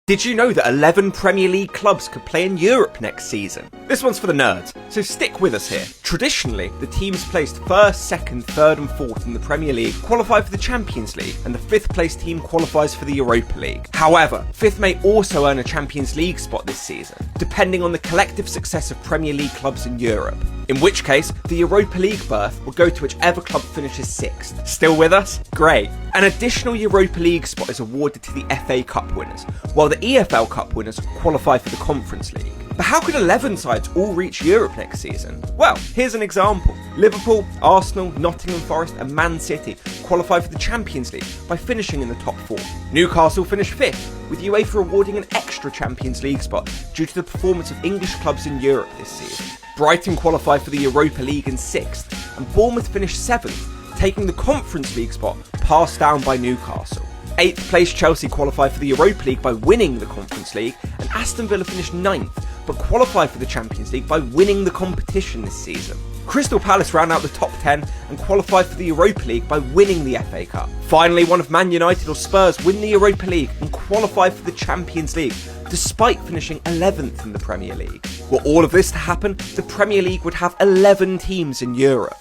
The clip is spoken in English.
Did you know that 11 Premier League clubs could play in Europe next season? This one's for the nerds, so stick with us here. Traditionally, the teams placed 1st, 2nd, 3rd and 4th in the Premier League qualify for the Champions League, and the 5th place team qualifies for the Europa League. However, 5th may also earn a Champions League spot this season, depending on the collective success of Premier League clubs in Europe. In which case, the Europa League berth will go to whichever club finishes 6th. Still with us? Great. An additional Europa League spot is awarded to the FA Cup winners, while the EFL Cup winners qualify for the Conference League. But how could 11 sides all reach Europe next season? Well, here's an example. Liverpool, Arsenal, Nottingham Forest and Man City qualify for the Champions League by finishing in the top 4. Newcastle finished 5th, with UEFA awarding an extra Champions League spot due to the performance of English clubs in Europe this season. Brighton qualified for the Europa League in 6th, and Bournemouth finished 7th, taking the Conference League spot passed down by Newcastle. 8th place Chelsea qualified for the Europa League by winning the Conference League, and Aston Villa finished 9th, but qualified for the Champions League by winning the competition this season. Crystal Palace ran out the top 10 and qualified for the Europa League by winning the FA Cup. Finally, one of Man United or Spurs win the Europa League and qualify for the Champions League, despite finishing 11th in the Premier League. Were all of this to happen, the Premier League would have 11 teams in Europe.